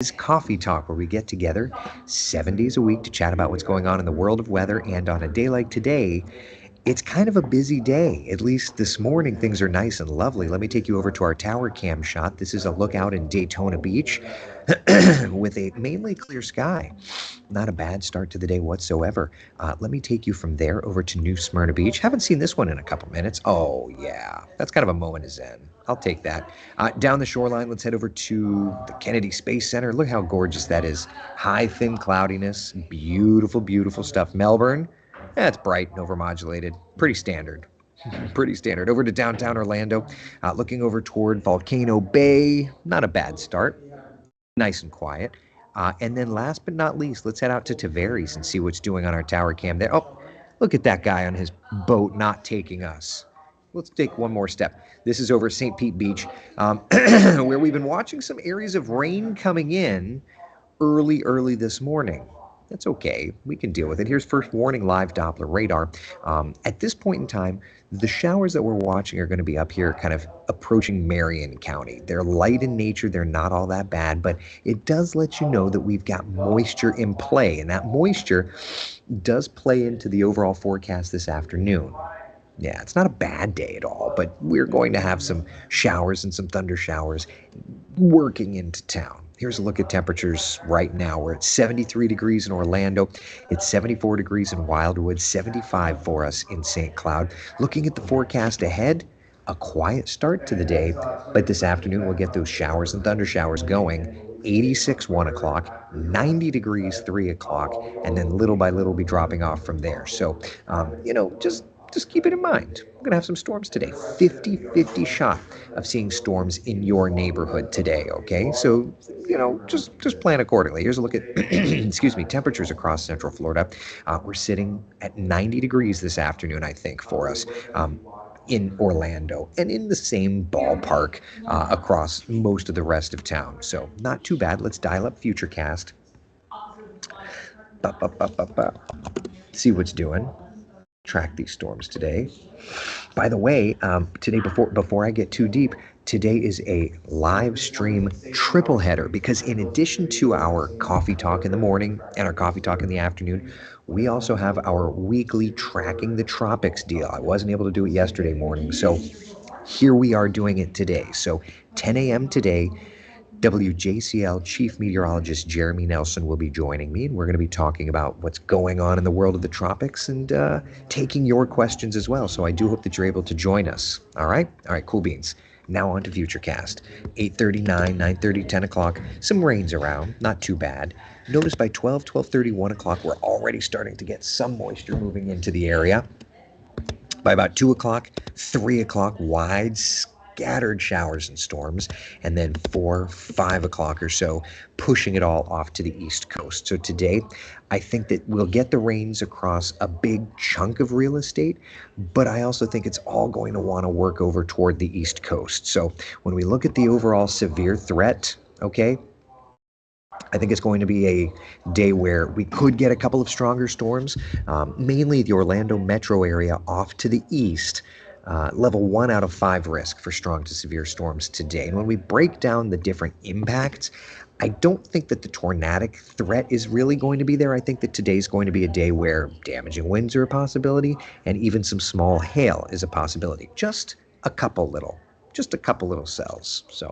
is Coffee Talk, where we get together 7 days a week to chat about what's going on in the world of weather. And on a day like today, it's kind of a busy day. At least this morning, things are nice and lovely. Let me take you over to our tower cam shot. This is a lookout in Daytona Beach with a mainly clear sky. Not a bad start to the day whatsoever. Let me take you from there over to New Smyrna Beach. Haven't seen this one in a couple minutes. Oh, yeah. That's kind of a moment of zen. I'll take that. Down the shoreline, let's head over to the Kennedy Space Center. Look how gorgeous that is. High, thin cloudiness. Beautiful, beautiful stuff. Melbourne, it's bright and overmodulated. Pretty standard. Pretty standard. Over to downtown Orlando. Looking over toward Volcano Bay. Not a bad start. Nice and quiet. And then last but not least, let's head out to Tavares and see what's doing on our tower cam there. Oh, look at that guy on his boat not taking us. Let's take one more step. This is over St. Pete Beach, where we've been watching some areas of rain coming in early this morning. That's okay. We can deal with it. Here's first warning live Doppler radar. At this point in time, the showers that we're watching are going to be up here kind of approaching Marion County. They're light in nature. They're not all that bad, but it does let you know that we've got moisture in play, and that moisture does play into the overall forecast this afternoon. Yeah, it's not a bad day at all, but we're going to have some showers and some thunder showers working into town. Here's a look at temperatures right now. We're at 73 degrees in Orlando. It's 74 degrees in Wildwood, 75 for us in St. Cloud. Looking at the forecast ahead, a quiet start to the day, but this afternoon we'll get those showers and thunder showers going. 86 1 o'clock, 90 degrees 3 o'clock, and then little by little be dropping off from there. So, just keep it in mind. We're going to have some storms today. 50-50 shot of seeing storms in your neighborhood today, okay? So, just plan accordingly. Here's a look at, excuse me, temperatures across Central Florida. We're sitting at 90 degrees this afternoon, I think, for us. In Orlando and in the same ballpark across most of the rest of town. So not too bad. Let's dial up Futurecast. See what's doing. Track these storms today. By the way, today before I get too deep, today is a live stream triple header because in addition to our coffee talk in the morning and our coffee talk in the afternoon, we also have our weekly Tracking the Tropics deal. I wasn't able to do it yesterday morning, so here we are doing it today. So 10 a.m. today, WJCL Chief Meteorologist Jeremy Nelson will be joining me, and we're going to be talking about what's going on in the world of the tropics and taking your questions as well. So I do hope that you're able to join us. All right, cool beans. Now on to Futurecast. 8:30, 9:30, 10 o'clock. Some rain's around, not too bad. Notice by 12:30, 1 o'clock, we're already starting to get some moisture moving into the area. By about 2 o'clock, 3 o'clock, wide scattered showers and storms, and then 4, 5 o'clock or so, pushing it all off to the East Coast. So today, I think that we'll get the rains across a big chunk of real estate, but I also think it's all going to want to work over toward the East Coast. So when we look at the overall severe threat, okay, I think it's going to be a day where we could get a couple of stronger storms, mainly the Orlando metro area off to the east. Level 1 out of 5 risk for strong to severe storms today. And when we break down the different impacts, I don't think that the tornadic threat is really going to be there. I think that today's going to be a day where damaging winds are a possibility and even some small hail is a possibility. Just a couple little cells. So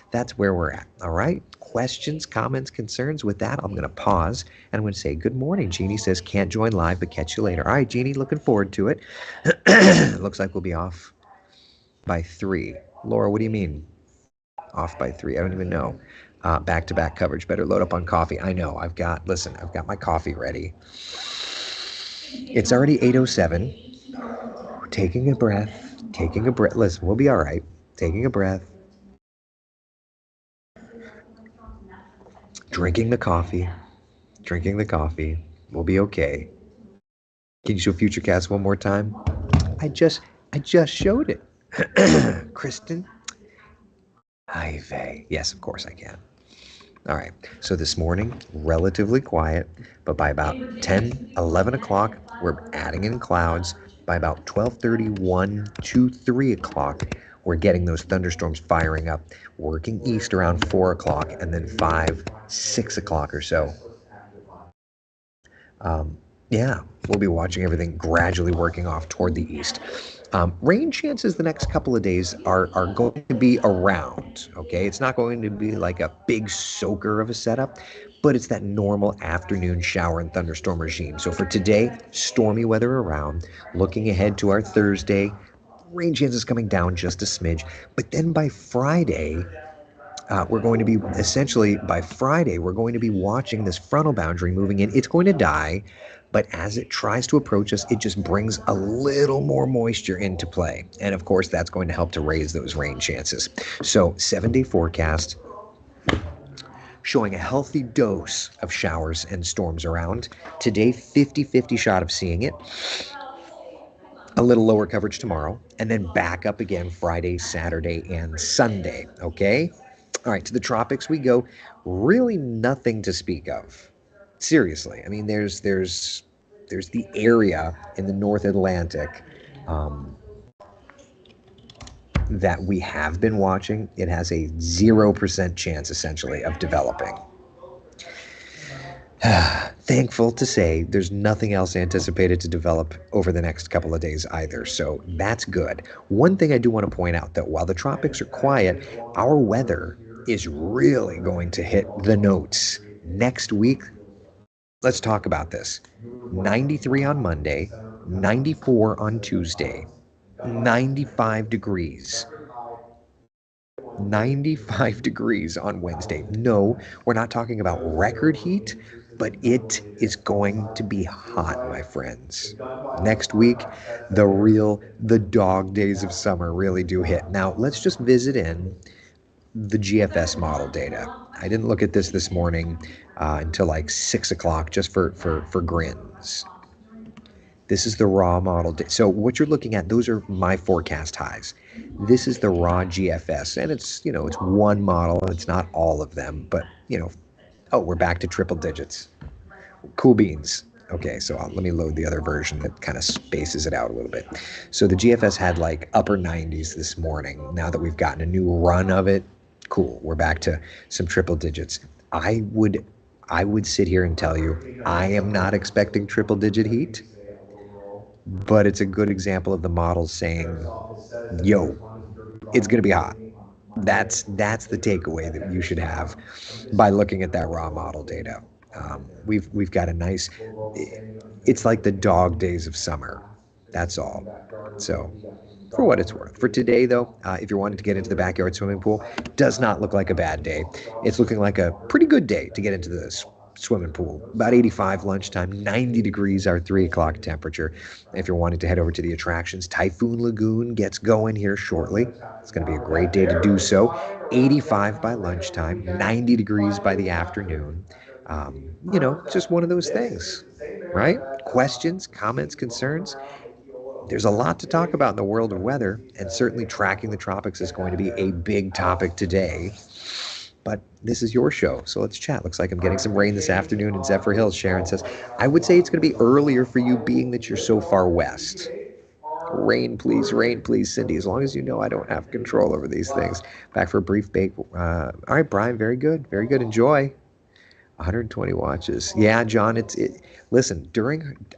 that's where we're at. All right. Questions, comments, concerns? With that, I'm going to pause and I'm going to say good morning. Jeannie says can't join live, but catch you later. All right, Jeannie, looking forward to it. Looks like we'll be off by 3. Laura, what do you mean off by 3? I don't even know. Back-to-back coverage. Better load up on coffee. I know. I've got my coffee ready. It's already 8:07. Taking a breath. Listen, we'll be all right. Taking a breath. Drinking the coffee. We'll be okay. Can you show Futurecast one more time? I just showed it. Kristen. Ivy. Yes, of course I can. All right. So this morning, relatively quiet, but by about 10, 11 o'clock, we're adding in clouds. By about 12:30, 1, 2, 3 o'clock, we're getting those thunderstorms firing up, working east around 4 o'clock, and then 5, 6 o'clock or so. Yeah, we'll be watching everything gradually working off toward the east. Rain chances the next couple of days are going to be around, okay? It's not going to be like a big soaker of a setup, but it's that normal afternoon shower and thunderstorm regime. So for today, stormy weather around. Looking ahead to our Thursday, rain chances coming down just a smidge. But then by Friday, we're going to be essentially by Friday, we're going to be watching this frontal boundary moving in. It's going to die, but as it tries to approach us, it just brings a little more moisture into play. And of course, that's going to help to raise those rain chances. So 7-day forecast showing a healthy dose of showers and storms around. Today, 50-50 shot of seeing it. A little lower coverage tomorrow, and then back up again Friday, Saturday, and Sunday, okay? All right, to the tropics we go. Really nothing to speak of. Seriously, I mean, there's the area in the North Atlantic that we have been watching. It has a 0% chance, essentially, of developing. Thankful to say there's nothing else anticipated to develop over the next couple of days either, so that's good. One thing I do want to point out, though, while the tropics are quiet, our weather is really going to hit the notes. Next week, let's talk about this. 93 on Monday, 94 on Tuesday, 95 degrees. 95 degrees on Wednesday. No, we're not talking about record heat, but it is going to be hot, my friends. Next week, the dog days of summer really do hit. Now, let's just visit in the GFS model data. I didn't look at this morning until like 6 o'clock just for grins. This is the raw model. So what you're looking at, those are my forecast highs. This is the raw GFS, and it's one model, and it's not all of them, but oh, we're back to triple digits. Cool beans. Okay, so let me load the other version that kind of spaces it out a little bit. So the GFS had like upper 90s this morning. Now that we've gotten a new run of it, cool. We're back to some triple digits. I would sit here and tell you I am not expecting triple digit heat, but it's a good example of the models saying, yo, it's going to be hot. That's the takeaway that you should have by looking at that raw model data. We've got a nice, it's like the dog days of summer. That's all. So for what it's worth. For today, though, if you're wanting to get into the backyard swimming pool, does not look like a bad day. It's looking like a pretty good day to get into the swimming pool. About 85 lunchtime, 90 degrees our 3 o'clock temperature. If you're wanting to head over to the attractions, Typhoon Lagoon gets going here shortly. It's going to be a great day to do so. 85 by lunchtime, 90 degrees by the afternoon. Just one of those things, right? Questions, comments, concerns? There's a lot to talk about in the world of weather, and certainly tracking the tropics is going to be a big topic today. But this is your show, so let's chat. Looks like I'm getting some rain this afternoon in Zephyr Hills. Sharon says, I would say it's going to be earlier for you being that you're so far west. Rain, please, Cindy, as long as you know I don't have control over these things. Back for a brief break. All right, Brian, very good. Enjoy. 120 watches. Yeah, John, listen,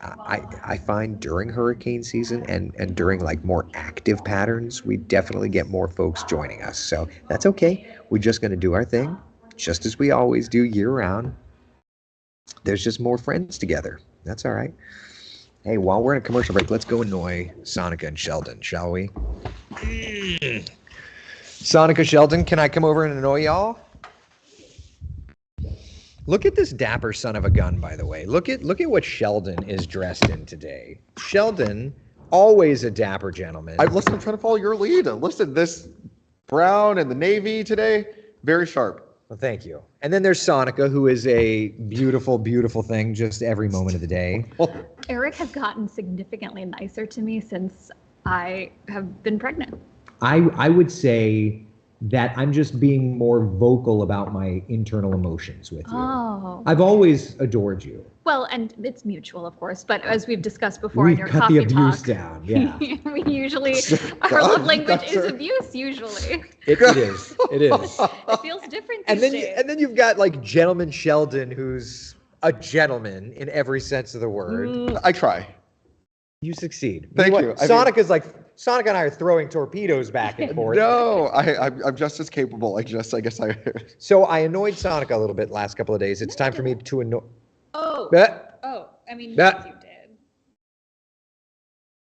I find during hurricane season and during like more active patterns, we definitely get more folks joining us. So that's okay. We're just going to do our thing, just as we always do year round. There's just more friends together. That's all right. Hey, while we're in a commercial break, let's go annoy Sonica and Sheldon, shall we? Sonica, Sheldon, can I come over and annoy y'all? Look at this dapper son of a gun, by the way. Look at what Sheldon is dressed in today. Sheldon, always a dapper gentleman. I'm trying to follow your lead. I listed this brown and the navy today. Very sharp. Well, thank you. And then there's Sonica, who is a beautiful, beautiful thing just every moment of the day. Eric has gotten significantly nicer to me since I have been pregnant. I would say that I'm just being more vocal about my internal emotions with you. Oh. I've always adored you. Well, and it's mutual, of course, but as we've discussed before in We've your cut the coffee abuse talk, down, yeah. we usually, our God, love you language guys is are- abuse usually. It is. It is. It feels different And these then, days. and then you've got like Gentleman Sheldon, who's a gentleman in every sense of the word. I try. You succeed. Thank Meanwhile, you. I Sonic is like Sonic and I are throwing torpedoes back and forth. No, I'm just as capable. I guess I. So I annoyed Sonic a little bit last couple of days. It's time for me to annoy. Oh. Ah, Oh, I mean, Yeah. yes, you did.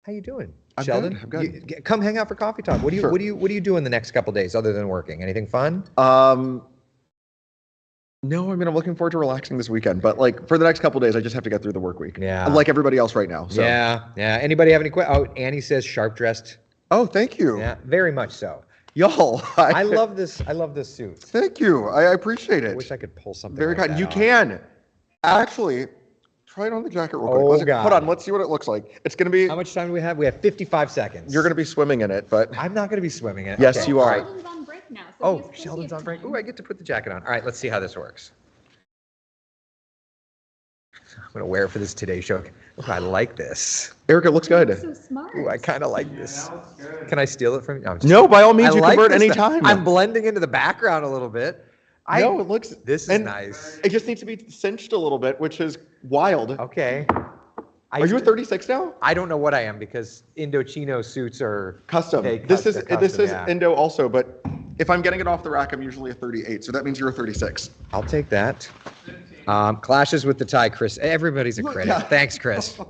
How you doing, I'm Sheldon? good, I'm good. Come hang out for coffee talk. What do you Sure. what do you do in the next couple of days other than working? Anything fun? No, I mean I'm looking forward to relaxing this weekend, but like for the next couple days, I just have to get through the work week. Yeah. I'm like everybody else right now. So. Yeah. Anybody have any questions? Oh, Annie says sharp dressed. Oh, thank you. Yeah, very much so. Y'all. I love this. I love this suit. Thank you. I appreciate it. I wish I could pull something. Very like kind. that You off. can. Actually, try it on the jacket real quick. Oh, Hold God. on. Let's see what it looks like. It's going to be, How much time do we have? We have 55 seconds. you're going to be swimming in it, but I'm not going to be swimming in it. Yes, Okay. you are. Sheldon's on break now. So he Oh, has plenty Sheldon's of on break. time. Ooh, I get to put the jacket on. All right, let's see how this works. I'm going to wear it for this Today Show. Ooh, I like this. Erica, it looks good. So smart. Ooh, I kind of like this. Can I steal it from you? No, I'm just No, by all means, I you like convert this anytime. I'm blending into the background a little bit. No, it looks. This is and nice. It just needs to be cinched a little bit, which is wild. Okay. Are you a 36 now? I don't know what I am because Indochino suits are Custom. Okay, This is custom, this is yeah. Indo also, but if I'm getting it off the rack, I'm usually a 38, so that means you're a 36. I'll take that. Clashes with the tie, Chris. Everybody's a critic. Yeah. Thanks, Chris. All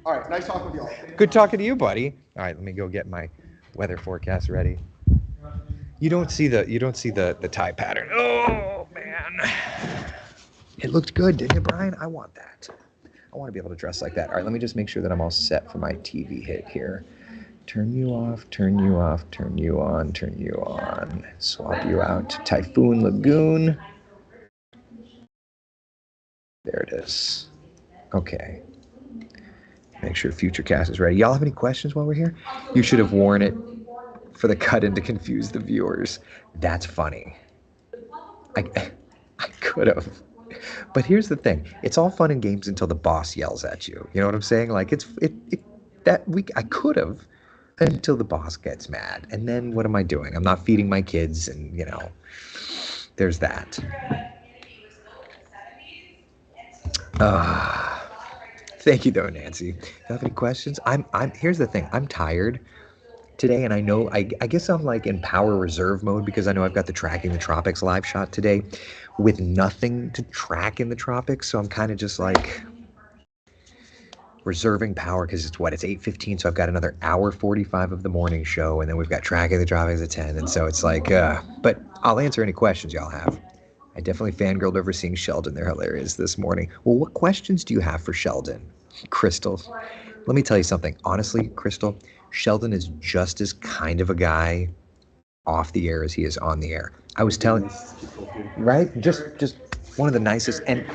right, nice talking with y'all. Good talking to you, buddy. All right, let me go get my weather forecast ready. You don't see the tie pattern. Oh man, it looked good, didn't it, Brian? I want that. I want to be able to dress like that. All right, let me just make sure that I'm all set for my TV hit here. Turn you off, turn you off, turn you on, turn you on. Swap you out to Typhoon Lagoon. There it is. Okay. Make sure Futurecast is ready. Y'all have any questions while we're here? You should have worn it for the cut-in to confuse the viewers. That's funny. I could have. But here's the thing. It's all fun and games until the boss yells at you. You know what I'm saying? Like I could have until the boss gets mad. And then what am I doing? I'm not feeding my kids and, there's that. Thank you though, Nancy. You have any questions? Here's the thing. I'm tired today, and I know I guess I'm like in power reserve mode because I know I've got the Tracking the Tropics live shot today with nothing to track in the tropics. So I'm kind of just like reserving power because it's 8:15, so I've got another hour 45 of the morning show, and then we've got Tracking the Tropics at 10, and so it's like but I'll answer any questions y'all have. I definitely fangirled over seeing Sheldon. They're hilarious this morning. Well, what questions do you have for Sheldon? Crystal, let me tell you something. Honestly, Crystal, Sheldon is just as kind of a guy off the air as he is on the air. I was telling, right? Just one of the nicest. And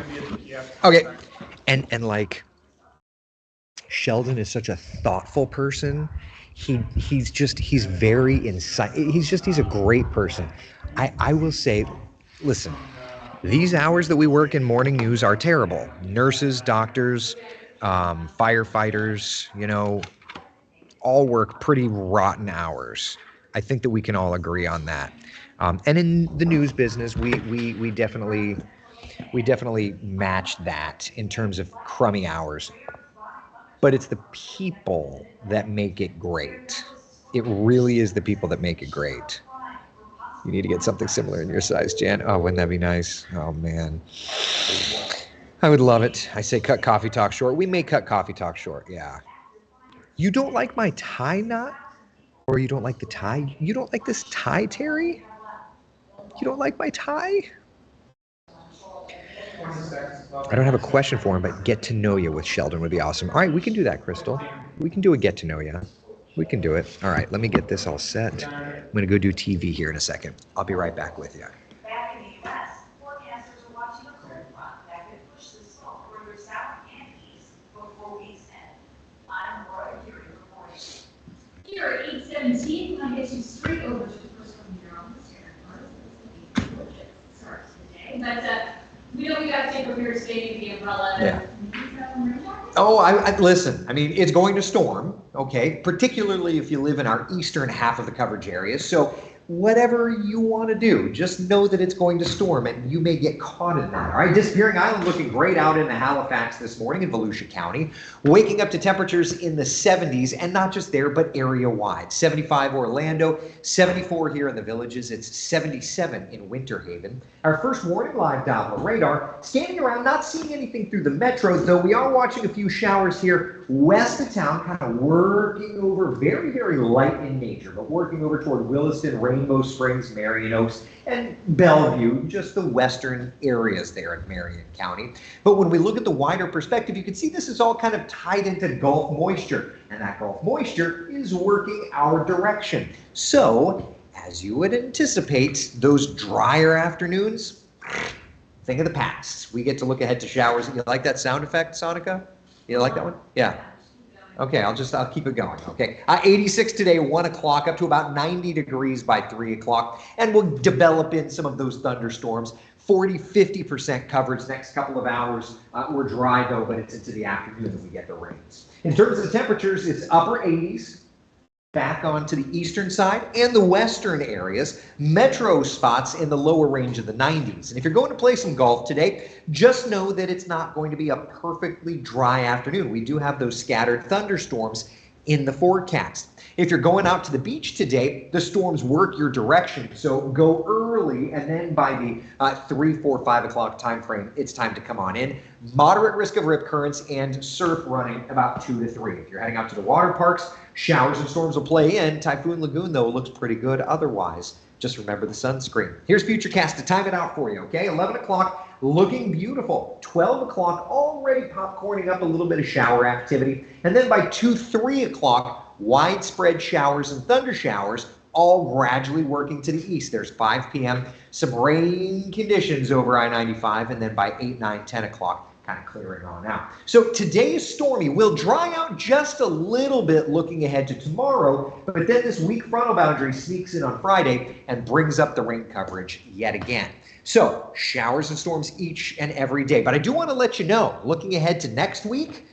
okay, and like Sheldon is such a thoughtful person. He's very he's a great person. I will say, listen, these hours that we work in morning news are terrible. Nurses, doctors, firefighters, all work pretty rotten hours. I think that we can all agree on that. And in the news business, we definitely match that in terms of crummy hours. But it's the people that make it great. It really is the people that make it great. You need to get something similar in your size, Jan. Oh, wouldn't that be nice? Oh, man. I would love it. I say cut coffee talk short. We may cut coffee talk short, yeah. You don't like my tie knot? Or you don't like the tie? You don't like this tie, Terry? You don't like my tie? I don't have a question for him, but get to know you with Sheldon would be awesome. All right, we can do that, Crystal. We can do a get to know you. We can do it. All right, let me get this all set. I'm going to go do TV here in a second. I'll be right back with you. Back in the U.S., forecasters are watching a cold front that could push the snow further south and east before week's end. I'm Laura Geary reporting. Here at 8:17, I'll get you straight over to the first one here on the screen. We gotta take from here, staying the umbrella. Yeah. Oh, I listen. I mean, it's going to storm, okay? Particularly if you live in our eastern half of the coverage area. So whatever you want to do, just know that it's going to storm and you may get caught in that. All right, Disappearing Island looking great out in Halifax this morning in Volusia County. Waking up to temperatures in the 70s, and not just there, but area-wide. 75 Orlando, 74 here in the Villages. It's 77 in Winter Haven. Our first warning live Doppler radar. Scanning around, not seeing anything through the metros, though we are watching a few showers here west of town, kind of working over, very, very light in nature, but working over toward Williston, Rainbow Springs, Marion Oaks, and Bellevue, just the western areas there in Marion County. But when we look at the wider perspective, you can see this is all kind of tied into Gulf moisture, and that Gulf moisture is working our direction. So, as you would anticipate, those drier afternoons, thing of the past. We get to look ahead to showers. You like that sound effect, Sonica? You like that one? Yeah. Okay, I'll keep it going. Okay, 86 today, 1 o'clock, up to about 90 degrees by 3 o'clock, and we'll develop in some of those thunderstorms. 40-50% coverage next couple of hours. We're dry though, but it's into the afternoon that we get the rains. In terms of the temperatures, it's upper 80s. Back onto the eastern side and the western areas, metro spots in the lower range of the 90s. And if you're going to play some golf today, just know that it's not going to be a perfectly dry afternoon. We do have those scattered thunderstorms in the forecast. If you're going out to the beach today, the storms work your direction. So go early, and then by the 3, 4, 5 o'clock time frame, it's time to come on in. Moderate risk of rip currents and surf running about 2 to 3. If you're heading out to the water parks, showers and storms will play in. Typhoon Lagoon, though, looks pretty good otherwise. Just remember the sunscreen. Here's Futurecast to time it out for you, okay? 11 o'clock, looking beautiful. 12 o'clock, already popcorning up a little bit of shower activity. And then by 2, 3 o'clock, widespread showers and thunder showers, all gradually working to the east. There's 5 p.m., some rain conditions over I-95, and then by 8, 9, 10 o'clock, kind of clearing on out. So today is stormy. We'll dry out just a little bit looking ahead to tomorrow, but then this weak frontal boundary sneaks in on Friday and brings up the rain coverage yet again. So showers and storms each and every day. But I do want to let you know, looking ahead to next week,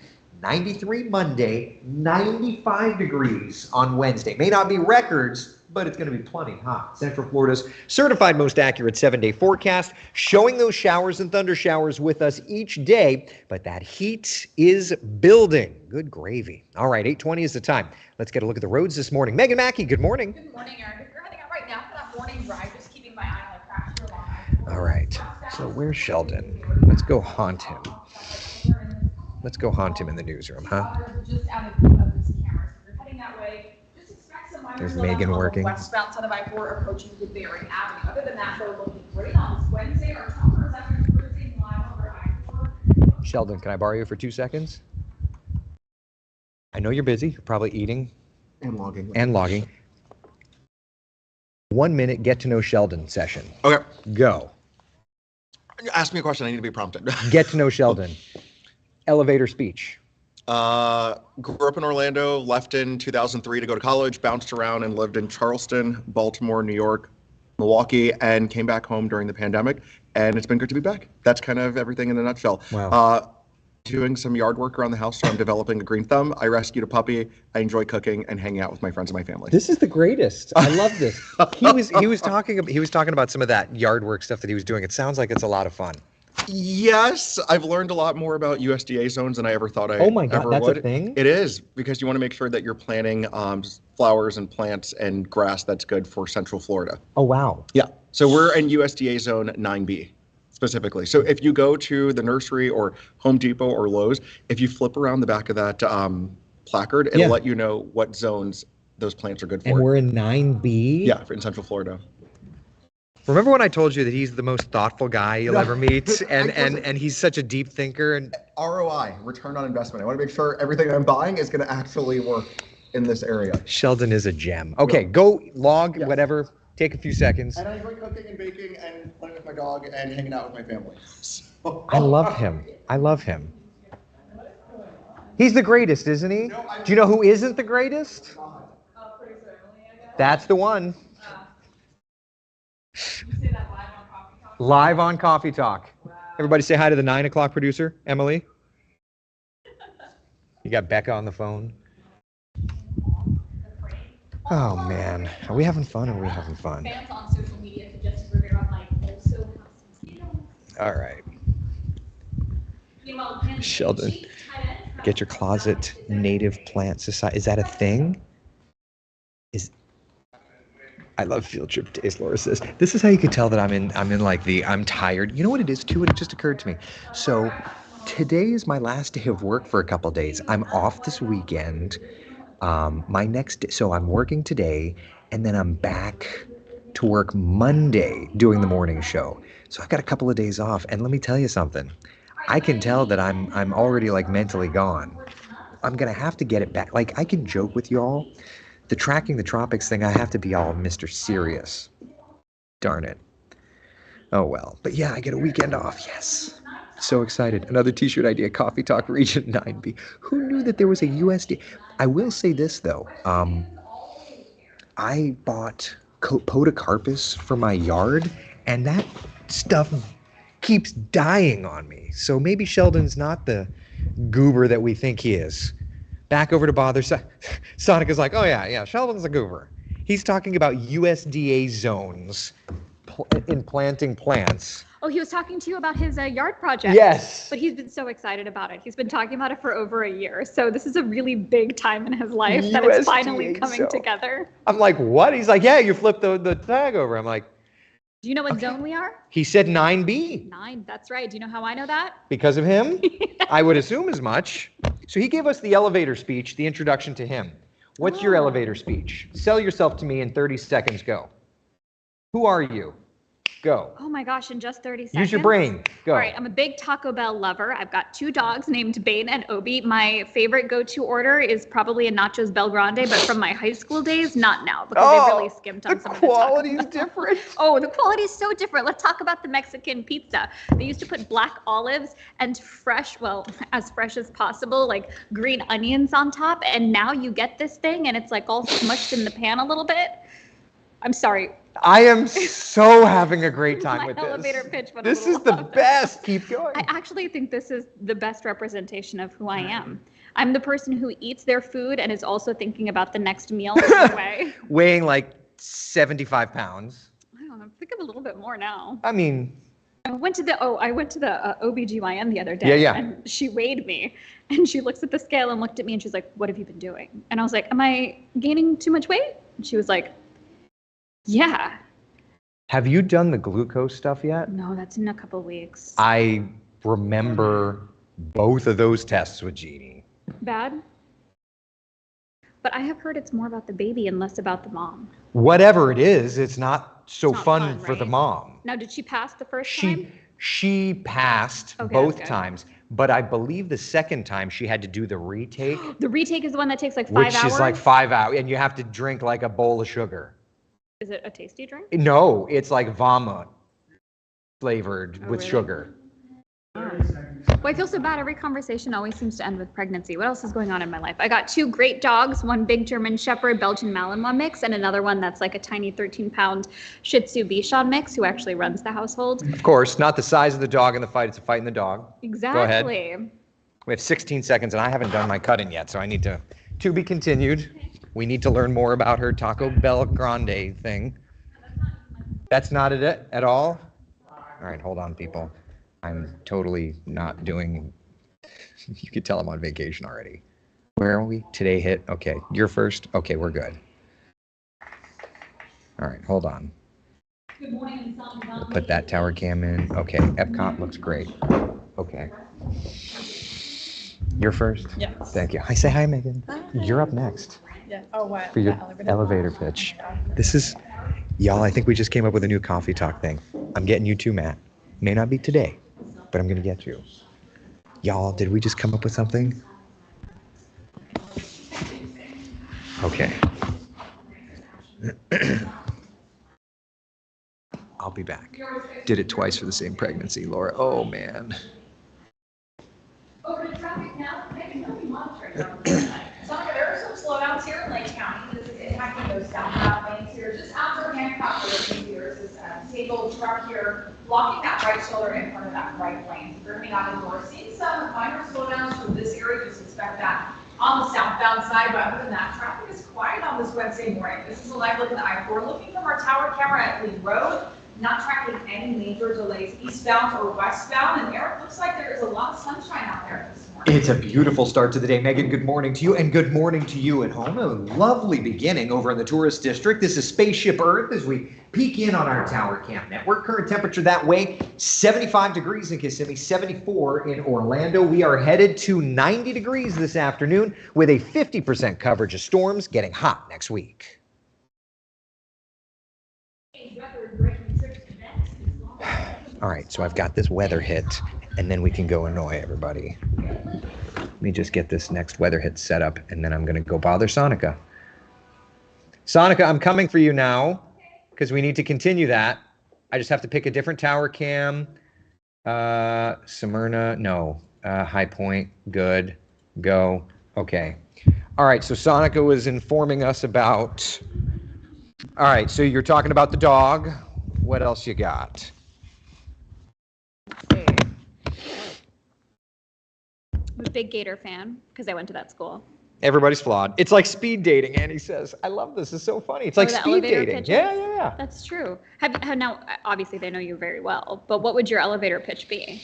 93 Monday, 95 degrees on Wednesday. May not be records, but it's going to be plenty hot. Central Florida's certified most accurate 7-day forecast, showing those showers and thunder showers with us each day, but that heat is building. Good gravy. All right, 8:20 is the time. Let's get a look at the roads this morning. Megan Mackey, good morning. Good morning, Eric. If you're heading out right now for that morning drive, just keeping my eye on the cracks here along I-4. All right, so where's Sheldon? Let's go haunt him. Let's go haunt him in the newsroom, huh? Just out of this camera. So if you're heading that way, just expect some minor There's slowdowns Megan on the working. westbound side of I-4 approaching Woodbury Avenue. Other than that, though, looking great on this Wednesday. Our toppers after cruising live over I-4. Sheldon, can I borrow you for 2 seconds? I know you're busy. You're probably eating And logging. and logging. 1 minute get to know Sheldon session. Okay. Go. Ask me a question. I need to be prompted. Get to know Sheldon. Elevator speech. Grew up in Orlando, left in 2003 to go to college, bounced around and lived in Charleston, Baltimore, New York, Milwaukee, and came back home during the pandemic. And it's been good to be back. That's kind of everything in a nutshell. Wow. Doing some yard work around the house, so I'm developing a green thumb. I rescued a puppy. I enjoy cooking and hanging out with my friends and my family. This is the greatest. I love this. He was talking about some of that yard work stuff that he was doing. It sounds like it's a lot of fun. Yes, I've learned a lot more about USDA zones than I ever thought I Oh my God, ever that's would. a thing? It is, because you want to make sure that you're planting flowers and plants and grass that's good for Central Florida. Oh wow. Yeah. So we're in USDA zone 9B specifically. So if you go to the nursery or Home Depot or Lowe's, if you flip around the back of that placard, it'll let you know what zones those plants are good for. And we're in 9B? Yeah, in Central Florida. Remember when I told you that he's the most thoughtful guy you'll ever meet, and he's such a deep thinker? And ROI, return on investment. I want to make sure everything I'm buying is going to actually work in this area. Sheldon is a gem. Okay, go log, whatever. Take a few seconds. And I enjoy cooking and baking and playing with my dog and hanging out with my family. I love him. I love him. He's the greatest, isn't he? Do you know who isn't the greatest? That's the one. You say that live on Coffee Talk? Live on Coffee Talk. Everybody say hi to the 9 o'clock producer, Emily. You got Becca on the phone. Oh man, are we having fun or are we having fun? Fans on social media suggested Rivera might also have some mosquitoes. All right. Meanwhile, Kansas City Sheldon, Chiefs tight end get your closet native plant society. Is that a thing? I love field trip days, Laura says. This is how you can tell that I'm tired. You know what it is too? It just occurred to me. So today is my last day of work for a couple days. I'm off this weekend. So I'm working today and then I'm back to work Monday doing the morning show. So I've got a couple of days off and let me tell you something. I can tell that I'm already like mentally gone. I'm gonna have to get it back. Like I can joke with y'all. The tracking the tropics thing, I have to be all Mr. Serious. Darn it. Oh well. But yeah, I get a weekend off. Yes. So excited. Another t-shirt idea, Coffee Talk Region 9B. Who knew that there was a USD? I will say this though. I bought podocarpus for my yard and that stuff keeps dying on me. So maybe Sheldon's not the goober that we think he is. Back over to Bother. Sonic is like, oh yeah, Sheldon's a goober. He's talking about USDA zones in planting plants. Oh, he was talking to you about his yard project. Yes. But he's been so excited about it. He's been talking about it for over a year. So this is a really big time in his life that it's finally coming together. I'm like, what? He's like, yeah, you flipped the tag over. I'm like, do you know what zone we are? He said 9B. 9, that's right. Do you know how I know that? Because of him? I would assume as much. So he gave us the elevator speech, the introduction to him. What's your elevator speech? Sell yourself to me in 30 seconds, go. Who are you? Go. Oh my gosh, in just 30 seconds. Use your brain. Go. All right, I'm a big Taco Bell lover. I've got 2 dogs named Bane and Obi. My favorite go-to order is probably a Nachos Bel Grande, but from my high school days, not now, because they really skimped on some of the quality's different. Oh, the quality is so different. Let's talk about the Mexican pizza. They used to put black olives and fresh, well, as fresh as possible, like green onions on top, and now you get this thing and it's like all smushed in the pan a little bit. I'm sorry. I am so having a great time with this. My elevator pitch went This is the best. Keep going. I actually think this is the best representation of who I am. I'm the person who eats their food and is also thinking about the next meal in a way. Weighing like 75 pounds. I don't know. I think I'm a little bit more now. I mean, I went to the OBGYN the other day. Yeah. And she weighed me and she looks at the scale and looked at me and she's like, what have you been doing? And I was like, am I gaining too much weight? And she was like, yeah. Have you done the glucose stuff yet? No, that's in a couple of weeks. I remember both of those tests with Jeannie. Bad? But I have heard it's more about the baby and less about the mom. Whatever it is, it's not so It's not fun fun, for the right? mom. Now, did she pass the first time? She passed Okay, both okay. times, but I believe the second time she had to do the retake, The retake is the one that takes like 5 which hours? is like 5 hours, and you have to drink like a bowl of sugar. Is it a tasty drink? No, it's like vomit flavored Oh, with really? sugar. Well, I feel so bad. Every conversation always seems to end with pregnancy. What else is going on in my life? I got 2 great dogs, one big German Shepherd, Belgian Malinois mix, and another one that's like a tiny 13-pound Shih Tzu Bichon mix who actually runs the household. Of course, not the size of the dog in the fight, it's a fight in the dog. Exactly. We have 16 seconds and I haven't done my cutting yet, so I need to be continued. We need to learn more about her Taco Bell Grande thing. That's not it at all? All right, hold on, people. I'm totally not doing, you could tell I'm on vacation already. Where are we? Today hit. Okay, you're first. Okay, we're good. All right, hold on. Good morning, We'll put that tower cam in. Okay, Epcot looks great. Okay. You're first? Yes. Thank you. Hi, say hi, Megan. Hi. You're up next Yeah. Oh, what? for your The elevator pitch. This is, y'all, I think we just came up with a new coffee talk thing. I'm getting you too, Matt. May not be today, but I'm going to get you. Y'all, did we just come up with something? Okay. I'll be back. Did it twice for the same pregnancy, Laura. Oh, man. Over to traffic now, Megan, you'll be monitoring. Sonia, there are some slowdowns here in Lake County. This is impacting those southbound lanes here. Just after Hancock, we're looking here is this disabled truck here blocking that right shoulder in front of with that right lane. So if you're coming out the door, seeing some minor slowdowns from this area, just expect that on the southbound side, but other than that, traffic is quiet on this Wednesday morning. This is a live look at the I-4, looking from our tower camera at Lee Road, not tracking any major delays eastbound or westbound, and Eric, looks like there is a lot of sunshine out there this morning. It's a beautiful start to the day. Megan, good morning to you, and good morning to you at home. A lovely beginning over in the tourist district. This is Spaceship Earth as we peek in on our tower cam network. Current temperature that way, 75 degrees in Kissimmee, 74 in Orlando. We are headed to 90 degrees this afternoon with a 50% coverage of storms, getting hot next week. All right, so I've got this weather hit, and then we can go annoy everybody. Let me just get this next weather hit set up, and then I'm going to go bother Sonica. Sonica, I'm coming for you now, because we need to continue that. I just have to pick a different tower cam. Smyrna, no. High Point, good. Go. Okay. All right, so Sonica was informing us about... All right, so you're talking about the dog. What else you got? I'm a big Gator fan because I went to that school. Everybody's flawed. It's like speed dating, Annie says. I love this. It's so funny. It's like the speed elevator dating. pitches? Yeah. That's true. Now, obviously, they know you very well, but what would your elevator pitch be?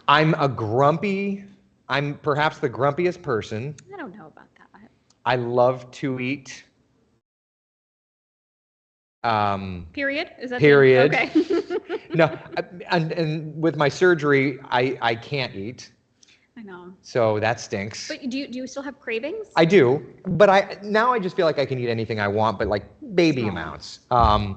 I'm perhaps the grumpiest person. I don't know about that. I love to eat. Period? Is that Period. Okay. No, and with my surgery, I can't eat. I know. So that stinks. But do you still have cravings? I do, but now I just feel like I can eat anything I want, but like baby amounts. I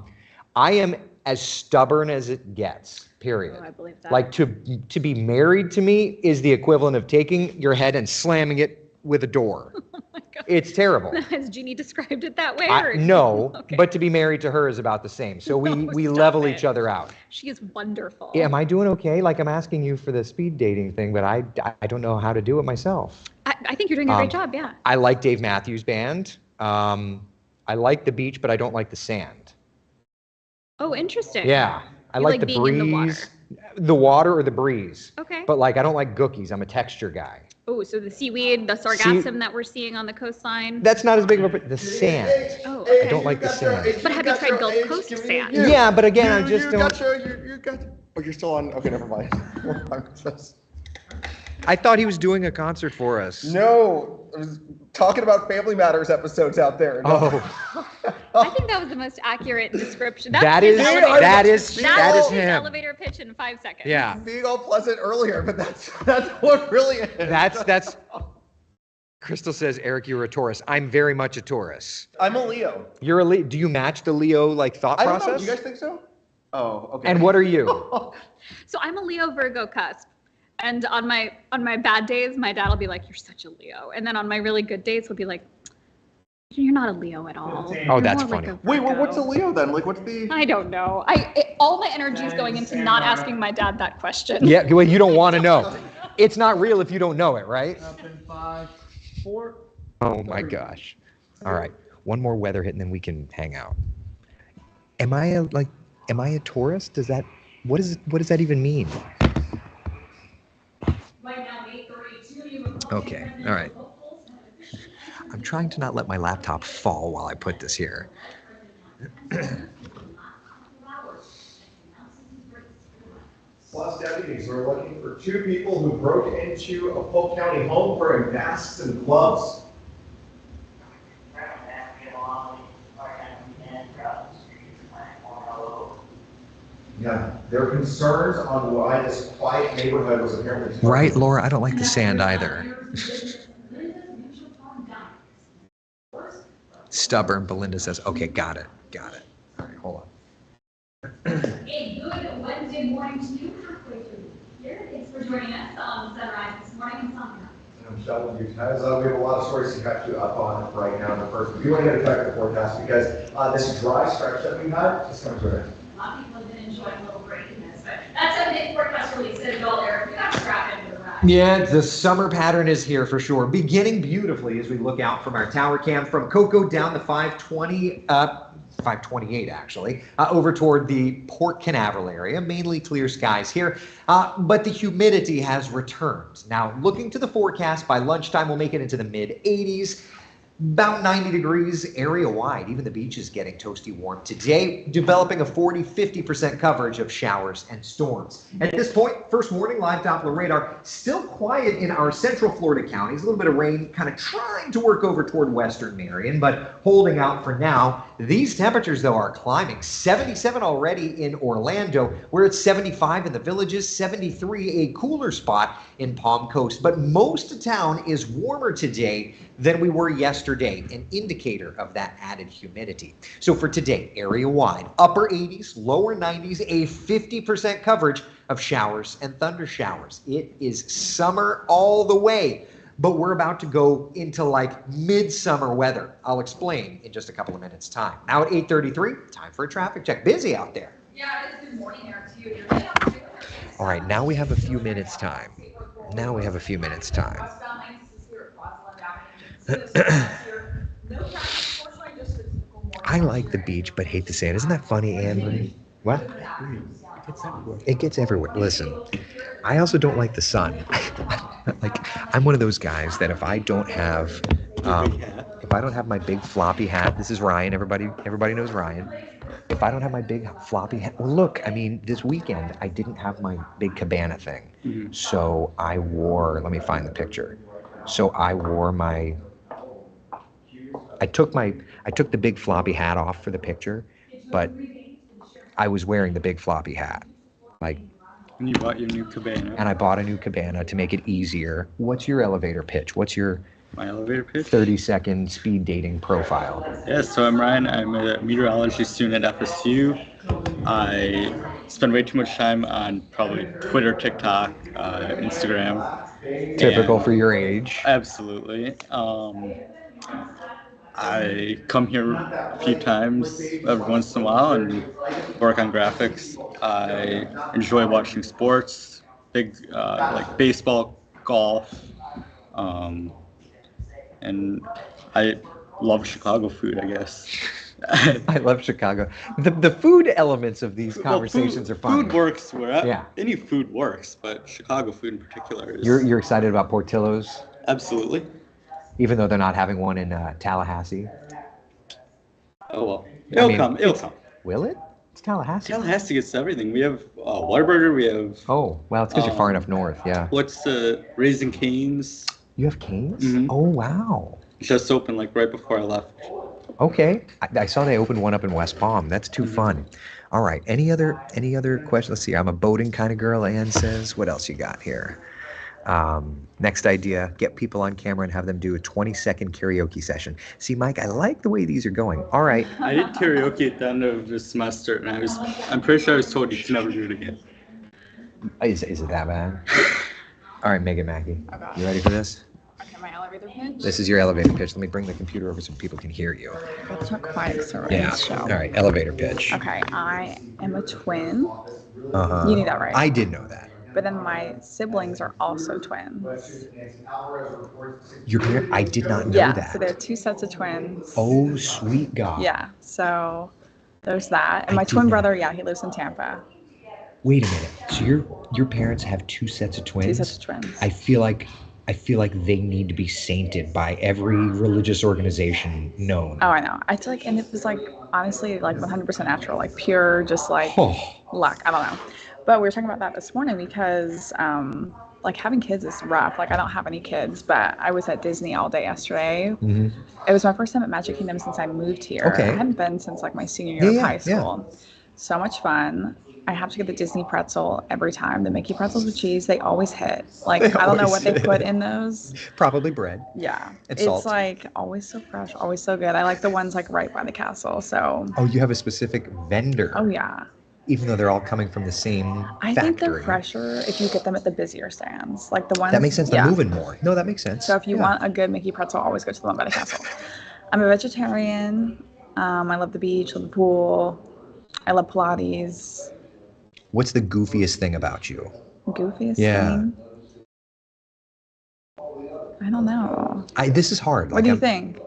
am as stubborn as it gets. Period. Oh, I believe that. Like to be married to me is the equivalent of taking your head and slamming it with a door. Oh my God. It's terrible. Has Jeannie described it that way? No, Okay. but to be married to her is about the same. So we Stop level it. each other out. She is wonderful. Yeah, am I doing okay? Like I'm asking you for the speed dating thing, but I don't know how to do it myself. I think you're doing a great job, yeah. I like Dave Matthews Band. I like the beach, but I don't like the sand. Oh, interesting. Yeah, I You like the being breeze. in the water. The water or the breeze. Okay. But like I don't like gookies. I'm a texture guy. Oh, so the seaweed, the sargassum that we're seeing on the coastline. That's not as big of a the sand. Oh, okay. I don't like the sand. But have you tried Gulf Coast sand? Yeah, but again, I just don't. You got. Oh, you're still on. Okay, never mind. I thought he was doing a concert for us. No, I was talking about Family Matters episodes out there. No. Oh, I think that was the most accurate description. that his is elevator- that is his him. elevator pitch in 5 seconds. Yeah, Being all pleasant earlier, but that's what really is. that's. Crystal says, Eric, you're a Taurus. I'm very much a Taurus. I'm a Leo. You're a Leo. Do you match the Leo like thought I don't know. process? Do you guys think so? Oh, okay. And what are you? So I'm a Leo Virgo cusp. And on my bad days, my dad will be like, "You're such a Leo." And then on my really good days, he'll be like, "You're not a Leo at all." Oh, You're that's more like funny. a Wait, well, Virgo." what's a Leo then? Like, what's the? I don't know. All my energy is going into not asking my dad that question. Yeah, well, you don't want to know. It's not real if you don't know it, right? Up in 5, 4. Oh my gosh. All right. One more weather hit and then we can hang out. Am I a Taurus? What does that even mean? Right now, 8:32, you have Okay. All right. I'm trying to not let my laptop fall while I put this here. Plus, deputies are looking for 2 people who broke into a Polk County home wearing masks and gloves. Yeah, there are concerns on why this quiet neighborhood was apparently. Right, Laura? I don't like the sand either. Stubborn, Belinda says. Okay, got it. All right, hold on. A good Wednesday morning to you, halfway through the year. Thanks for joining us on Sunrise this morning in Sunrise. I'm Sheldon Butez. We have a lot of stories to catch you up on right now. But first, we want to get a check the forecast because this dry stretch that we had is coming to an end. A lot of people have been enjoying a little break in this, but that's a big forecast release. Citadel, Eric, we got to strap into the ride. Yeah, the summer pattern is here for sure. Beginning beautifully as we look out from our tower cam from Cocoa down the 520 up 528 actually, over toward the Port Canaveral area. Mainly clear skies here, but the humidity has returned. Now, looking to the forecast, by lunchtime we'll make it into the mid 80s. About 90 degrees area wide. Even the beach is getting toasty warm today, developing a 40-50% coverage of showers and storms. At this point, first warning, live Doppler radar, still quiet in our central Florida counties. A little bit of rain kind of trying to work over toward western Marion, but holding out for now. These temperatures, though, are climbing. 77 already in Orlando. We're at 75 in the Villages, 73 a cooler spot in Palm Coast. But most of town is warmer today than we were yesterday, an indicator of that added humidity. So for today, area-wide, upper 80s, lower 90s, a 50% coverage of showers and thunder showers. It is summer all the way, but we're about to go into like midsummer weather. I'll explain in just a couple of minutes' time. Now at 8:33, time for a traffic check. Busy out there. Yeah, it is good morning there too. All right, now we have a few minutes' time. I like the beach, but hate the sand. Isn't that funny, Anne? What? It gets everywhere. Listen, I also don't like the sun. Like, I'm one of those guys that if I don't have my big floppy hat, this is Ryan. Everybody knows Ryan. If I don't have my big floppy hat, well, look, I mean, this weekend I didn't have my big cabana thing, so I wore. Let me find the picture. So I wore my. I took the big floppy hat off for the picture, but I was wearing the big floppy hat, like. And you bought your new cabana. And I bought a new cabana to make it easier. What's your elevator pitch? What's your my elevator pitch? 30-second speed dating profile. Yes, so I'm Ryan. I'm a meteorology student at FSU. I spend way too much time on probably Twitter, TikTok, Instagram. Typical for your age. Absolutely. I come here a few times every once in a while and work on graphics. I enjoy watching sports, like baseball, golf, and I love Chicago food, I guess. I love Chicago. The food elements of these conversations are fun. Food works wherever. Any food works, but Chicago food in particular is. You're excited about Portillo's? Absolutely. Even though they're not having one in Tallahassee. Oh well, it'll come. Will it? It's Tallahassee. Tallahassee gets everything. We have Whataburger. We have. Oh well, it's because you're far enough north. Yeah. What's Raising Cane's? You have Cane's? Mm-hmm. Oh wow. Just opened like right before I left. Okay, I saw they opened one up in West Palm. That's too fun. All right. Any other questions? Let's see. I'm a boating kind of girl. Ann says. What else you got here? Next idea, get people on camera and have them do a 20-second karaoke session. See, Mike, I like the way these are going. All right. I did karaoke at the end of the semester, and I'm pretty sure I was told you can never do it again. Is it that bad? All right, Megan Mackey, you ready for this? Okay, my elevator pitch? This is your elevator pitch. Let me bring the computer over so people can hear you. That's not quiet, so yeah. Show. All right, elevator pitch. Okay, I am a twin. Uh-huh. You knew that, right? I did know that. But then my siblings are also twins. Your parents? I did not know that. Yeah, so there are two sets of twins. Oh, sweet God. Yeah, so there's that. And my twin brother, he lives in Tampa. Wait a minute. So your parents have two sets of twins? Two sets of twins. I feel like they need to be sainted by every religious organization known. Oh, I know. I feel like, and it was like, honestly, like 100% natural, like pure, just like luck. I don't know. But we were talking about that this morning because, like, having kids is rough. Like, I don't have any kids, but I was at Disney all day yesterday. Mm-hmm. It was my first time at Magic Kingdom since I moved here. Okay. I hadn't been since, like, my senior year of high school. Yeah. So much fun. I have to get the Disney pretzel every time. The Mickey pretzels with cheese, they always hit. Like, I don't know what they put in those. Probably bread. Yeah. And it's salt. like always so fresh, always so good. I like the ones, like, right by the castle, so. Oh, you have a specific vendor. Oh, yeah. Even though they're all coming from the same factory. I think they're fresher if you get them at the busier stands. Like the ones. That makes sense. They're moving more. No, that makes sense. So if you want a good Mickey pretzel, always go to the one by the castle. I'm a vegetarian. I love the beach, love the pool. I love Pilates. What's the goofiest thing about you? Goofiest thing? I don't know. This is hard. What do you think?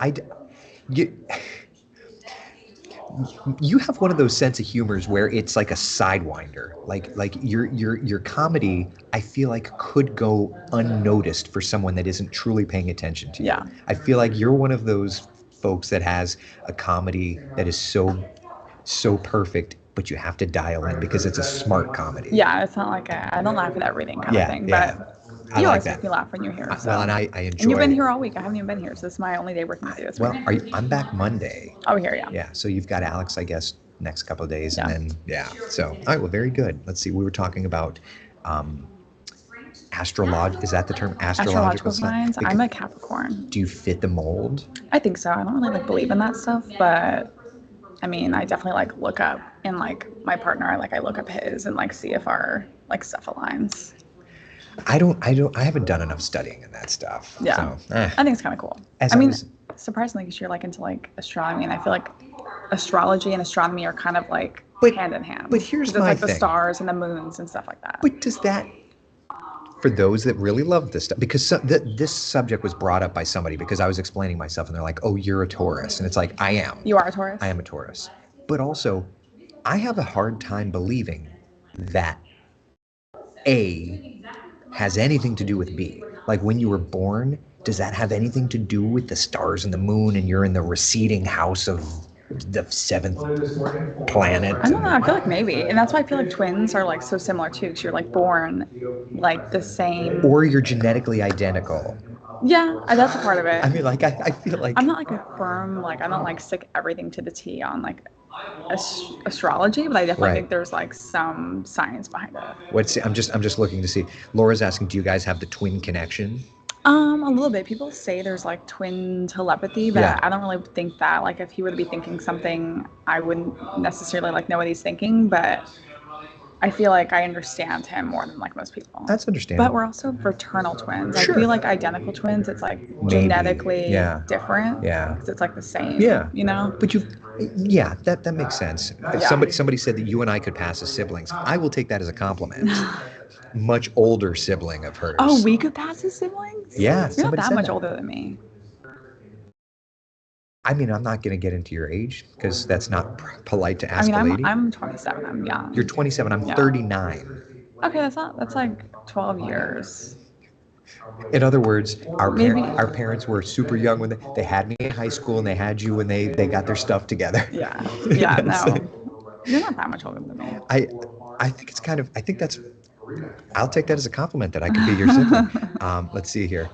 you have one of those sense of humors where it's like a sidewinder. Like your comedy, I feel like could go unnoticed for someone that isn't truly paying attention to you. Yeah. I feel like you're one of those folks that has a comedy that is so perfect, but you have to dial in because it's a smart comedy. Yeah, it's not like I don't laugh at everything kind of thing, yeah. but I you like always that. make me laugh when you're here. So. Well, and I enjoy. And you've been here all week. I haven't even been here, so this is my only day working with you. It's Well, weird. I'm back Monday. Oh, here, yeah. Yeah, so you've got Alex, I guess, next couple of days, Yeah. and then So, all right, well, very good. Let's see. We were talking about is that the term? Astrological signs. sign? I'm a Capricorn. Do you fit the mold? I think so. I don't really like believe in that stuff, but I mean, I definitely like look up and like my partner. I look up his and like see if our like stuff aligns. I haven't done enough studying in that stuff. Yeah. So, I think it's kind of cool. Surprisingly, because you're like into like astronomy, and I feel like astrology and astronomy are kind of like hand in hand. But here's There's my like thing. the stars and the moons and stuff like that. But does that, for those that really love this stuff, because this subject was brought up by somebody because I was explaining myself and they're like, oh, you're a Taurus. And it's like, I am. You are a Taurus? I am a Taurus. But also, I have a hard time believing that A has anything to do with B. Like when you were born, does that have anything to do with the stars and the moon and you're in the receding house of the seventh planet? I don't know. I feel like maybe. And that's why I feel like twins are like so similar too, because you're like born like the same. Or you're genetically identical. Yeah, that's a part of it. I mean, like, I feel like... I'm not like a firm, like, I don't like stick everything to the T on like astrology, but I definitely think there's like some science behind it. I'm just looking to see. Laura's asking, do you guys have the twin connection? A little bit. People say there's like twin telepathy, but Yeah. I don't really think that. Like, if he were to be thinking something, I wouldn't necessarily like know what he's thinking, but I feel like I understand him more than like most people. That's understandable. But we're also fraternal twins. Sure. I feel like identical twins, it's like Maybe. genetically Yeah. different. Yeah. Because it's like the same. Yeah. You know? But that makes sense. Somebody said that you and I could pass as siblings. I will take that as a compliment. Much older sibling of hers. Oh, we could pass as siblings? Yeah, You're not that said much older than me. I mean, I'm not going to get into your age because that's not polite to ask a lady. I'm 27. I'm young. You're 27. I'm 39. Okay, that's like 12 years. In other words, our parents were super young when they had me in high school and they had you when they got their stuff together. Yeah. Yeah, no. You're not that much older than me. I think it's kind of, I'll take that as a compliment that I could be your sibling. Let's see here.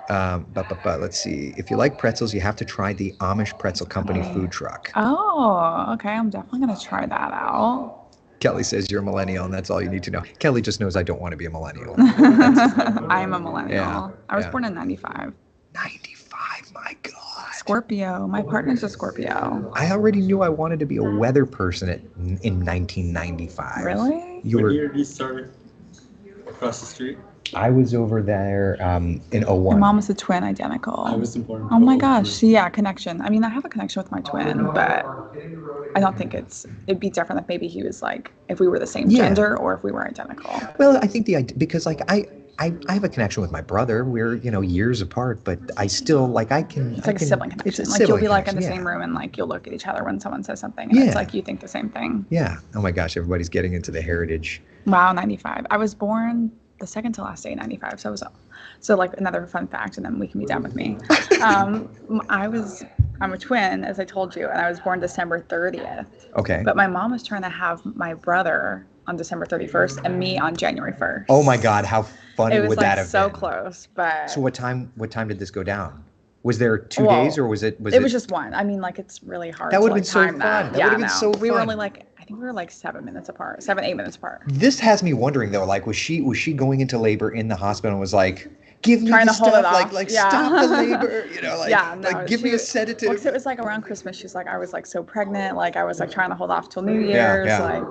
But let's see. If you like pretzels, you have to try the Amish Pretzel Company food truck. Oh, okay. I'm definitely going to try that out. Kelly says you're a millennial, and that's all you need to know. Kelly just knows I don't want to be a millennial. I am a millennial. Yeah, I was born in 95. 95, my God. Scorpio. My partner's a Scorpio. I already knew I wanted to be a weather person in 1995. Really? What year did you start across the street? I was over there in Your 01. mom was a twin, identical. I was born. Oh my gosh. See, yeah, connection. I mean, I have a connection with my twin, but I don't think it'd be different if maybe he was like, if we were the same gender or if we were identical. Well, I think because like I have a connection with my brother. We're, years apart, but I still like It's like a sibling connection. It's a Like you'll sibling be like in the connection, same room and like you'll look at each other when someone says something and it's like you think the same thing. Yeah. Oh my gosh, everybody's getting into the heritage. Wow, 95. I was born the second to last day in 95. So like another fun fact, and then we can be done with me. I'm a twin, as I told you, and I was born December 30th. Okay. But my mom was trying to have my brother on December 31st and me on January 1st. Oh my God, how funny would that have so been? close, but. So what time did this go down? Was there 2 days or was it? It was just one. I mean, like it's really hard. That to would have like, been so time fun. That That would have been so We were fun. only like, I think we were like 7 minutes apart, 8 minutes apart. This has me wondering though, like was she going into labor in the hospital and was like, give me Trying the to hold stuff, it off. like Yeah. stop the labor, like give me a sedative. Well, 'cause it was like around Christmas. She's like, I was like so pregnant, like I was like trying to hold off till New Year's. Yeah. Like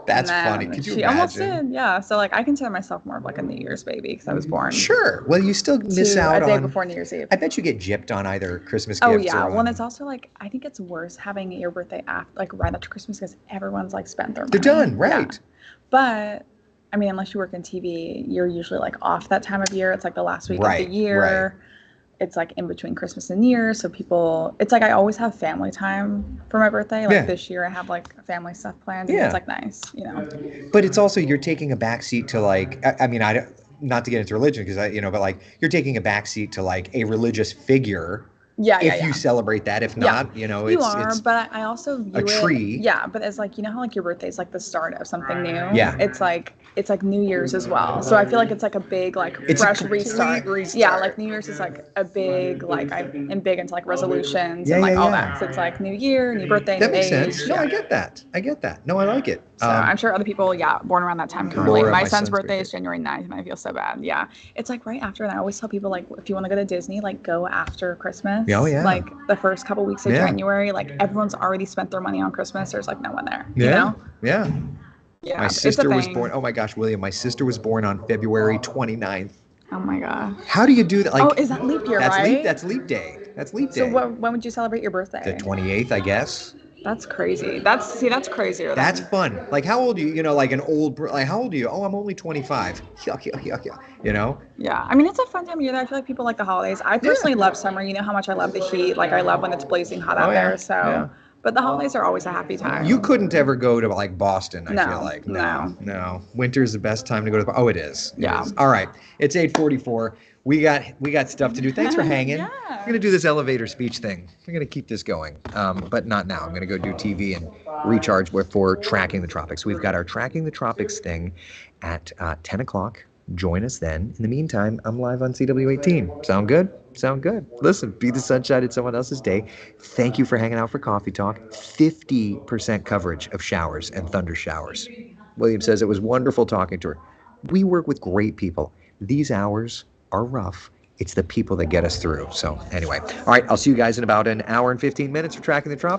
That's and then funny. Could you she imagine? almost did, yeah. So like I consider myself more of like a New Year's baby because I was born. Sure. Well, you still miss out a day on. before New Year's Eve. I bet you get gypped on either Christmas gifts. Oh yeah. Or Well, on, and it's also like I think it's worse having your birthday after, like right after Christmas because everyone's like spent their money. They're done, right? Yeah. But I mean, unless you work in TV, you're usually like off that time of year. It's like the last week of the year. Right. it's like in between Christmas and New Year, so people, it's like I always have family time for my birthday. Like Yeah. this year I have like family stuff planned, and Yeah. it's like nice, you know. But it's also, you're taking a backseat to like, I mean, I don't, not to get into religion because but like you're taking a backseat to like a religious figure. Yeah, If you celebrate that, if not, you it's are, but I also view a tree. Yeah, but it's like, you know how like your birthday is like the start of something new. Yeah. It's like New Year's as well. So I feel like it's like a big like It's a fresh complete restart. restart. Yeah, like New Year's is like a big like I'm big into like resolutions Yeah, and like yeah, all yeah. that. So it's like new year, new birthday, That new makes age. sense. No, yeah. I get that. I get that. No, I like it. So I'm sure other people, born around that time can Laura, relate. My my son's son's birthday birthday. is January 9th, and I feel so bad. Yeah. It's like right after, and I always tell people, like, if you want to go to Disney, like, go after Christmas. Oh, yeah. Like, the first couple weeks of Yeah. January, like, everyone's already spent their money on Christmas. There's, like, no one there. Yeah. You know? Yeah. Yeah. My it's a sister was thing. born. Oh my gosh, William, my sister was born on February 29th. Oh, my God. How do you do that? Like, Oh, is that leap year, that's right? That's leap day. That's leap day. So when would you celebrate your birthday? The 28th, I guess. That's crazy. That's crazier. That's fun. Like, how old are you? Like an old, like, how old are you? Oh, I'm only 25. You know? Yeah, I mean, it's a fun time of year. I feel like people like the holidays. I personally love summer. You know how much I love the heat. Like, I love when it's blazing hot out there. So, Yeah. but the holidays are always a happy time. You couldn't ever go to like Boston, I No, feel like. no. No. Winter's the best time to go to Oh, it is. It Yeah. is. All right. It's 8:44. We got stuff to do. Thanks for hanging. Yeah. I'm gonna do this elevator speech thing. I'm gonna keep this going, but not now. I'm gonna go do TV and recharge for Tracking the Tropics. We've got our Tracking the Tropics thing at 10 o'clock. Join us then. In the meantime, I'm live on CW18. Sound good? Sound good. Listen, be the sunshine in someone else's day. Thank you for hanging out for Coffee Talk. 50% coverage of showers and thunder showers. William says it was wonderful talking to her. We work with great people. These hours are rough. It's the people that get us through. So anyway, all right, I'll see you guys in about an hour and 15 minutes for Tracking the Tropics.